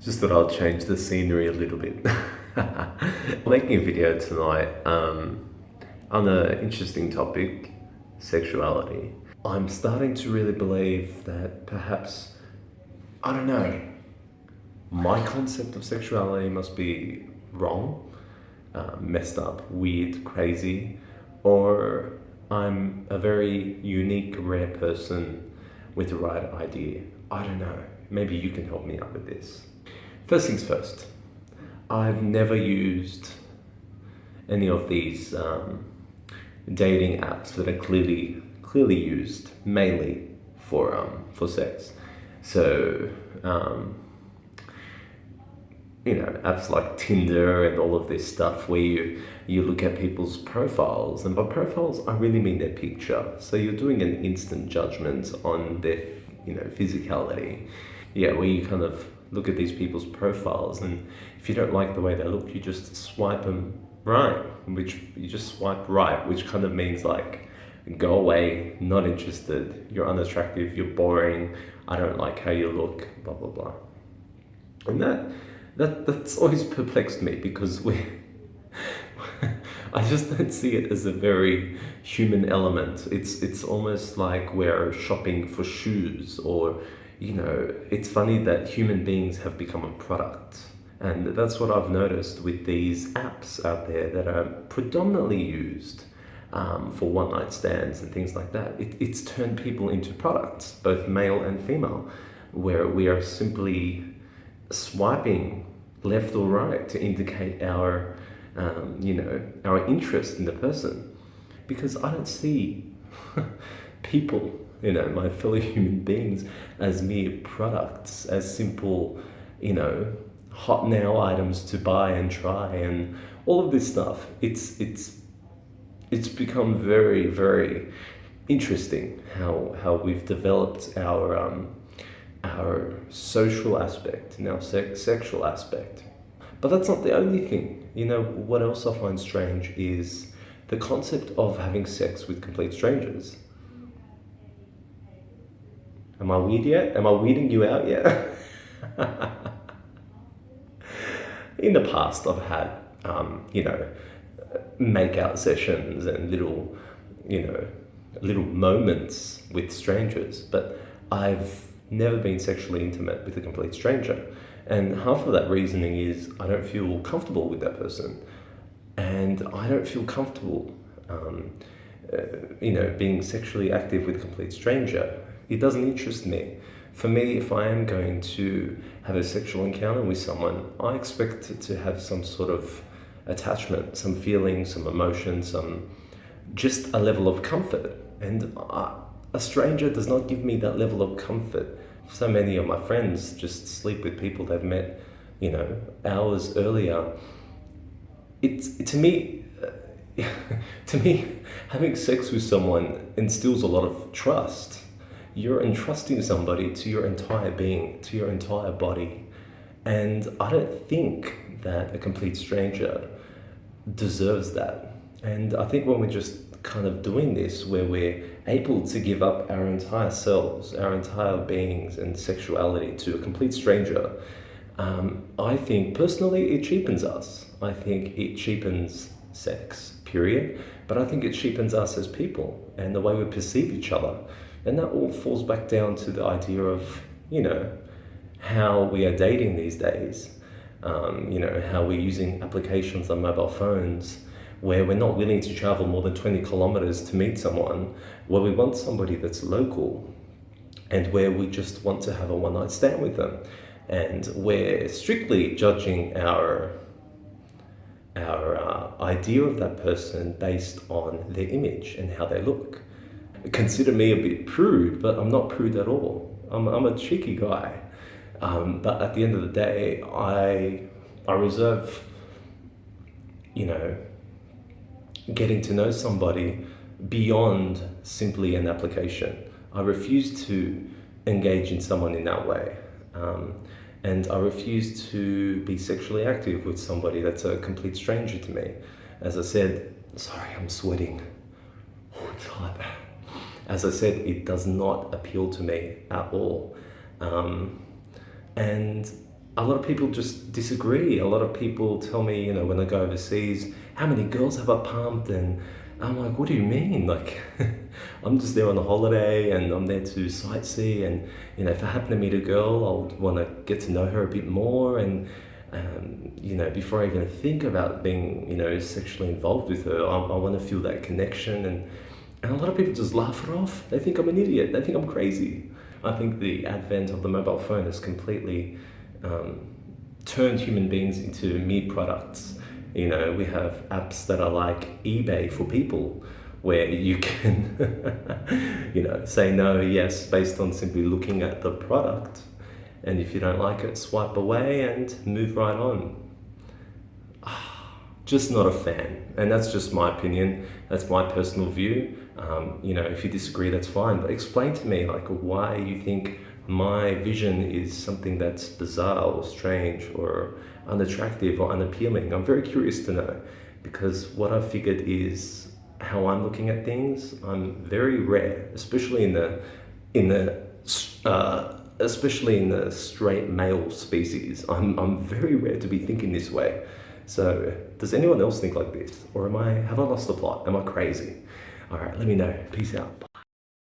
Just thought I'll change the scenery a little bit. I'm making a video tonight on an interesting topic, sexuality. I'm starting to really believe that perhaps, I don't know, my concept of sexuality must be wrong, messed up, weird, crazy, or I'm a very unique, rare person with the right idea. I don't know. Maybe you can help me out with this. First things first, I've never used any of these dating apps that are clearly used mainly for sex. So apps like Tinder and all of this stuff where you look at people's profiles, and by profiles I really mean their picture. So you're doing an instant judgment on their physicality. Yeah, where you kind of look at these people's profiles, and if you don't like the way they look, you just swipe them right, which kind of means like, go away, not interested, you're unattractive, you're boring, I don't like how you look, blah blah blah. And that's always perplexed me, because I just don't see it as a very human element. It's almost like we're shopping for shoes, or it's funny that human beings have become a product. And that's what I've noticed with these apps out there that are predominantly used for one night stands and things like that. It's turned people into products, both male and female, where we are simply swiping left or right to indicate our interest in the person. Because I don't see people, my fellow human beings, as mere products, as simple, hot now items to buy and try and all of this stuff. It's become very, very interesting how we've developed our social aspect and our sexual aspect. But that's not the only thing. What else I find strange is the concept of having sex with complete strangers. Am I weird yet? Am I weirding you out yet? In the past, I've had, make-out sessions and little moments with strangers, but I've never been sexually intimate with a complete stranger. And half of that reasoning is I don't feel comfortable with that person. And I don't feel comfortable, being sexually active with a complete stranger. It doesn't interest me. For me, if I am going to have a sexual encounter with someone, I expect to have some sort of attachment, some feeling, some emotion, just a level of comfort. And a stranger does not give me that level of comfort. So many of my friends just sleep with people they've met, hours earlier. To me, having sex with someone instills a lot of trust. You're entrusting somebody to your entire being, to your entire body. And I don't think that a complete stranger deserves that. And I think when we're just kind of doing this, where we're able to give up our entire selves, our entire beings and sexuality to a complete stranger, I think personally it cheapens us. I think it cheapens sex, period. But I think it cheapens us as people and the way we perceive each other. And that all falls back down to the idea of, how we are dating these days. How we're using applications on mobile phones, where we're not willing to travel more than 20 kilometers to meet someone, where we want somebody that's local, and where we just want to have a one-night stand with them. And we're strictly judging our idea of that person based on their image and how they look. Consider me a bit prude, but I'm not prude at all. I'm a cheeky guy. But at the end of the day, I reserve, getting to know somebody beyond simply an application. I refuse to engage in someone in that way. And I refuse to be sexually active with somebody that's a complete stranger to me. As I said, sorry, I'm sweating. Oh, it's hot. As I said, it does not appeal to me at all. And a lot of people just disagree. A lot of people tell me, when I go overseas, how many girls have I pumped? And I'm like, what do you mean? Like, I'm just there on a holiday and I'm there to sightsee. And, if I happen to meet a girl, I'll want to get to know her a bit more. And, before I even think about being, sexually involved with her, I want to feel that connection. And a lot of people just laugh it off. They think I'm an idiot. They think I'm crazy. I think the advent of the mobile phone has completely turned human beings into mere products. We have apps that are like eBay for people, where you can, say no, yes, based on simply looking at the product. And if you don't like it, swipe away and move right on. Just not a fan. And that's just my opinion. That's my personal view. If you disagree, that's fine. But explain to me, like, why you think my vision is something that's bizarre or strange or unattractive or unappealing. I'm very curious to know, because what I've figured is how I'm looking at things. I'm very rare, especially in the straight male species. I'm very rare to be thinking this way. So, does anyone else think like this? Or have I lost the plot? Am I crazy? All right, let me know. Peace out.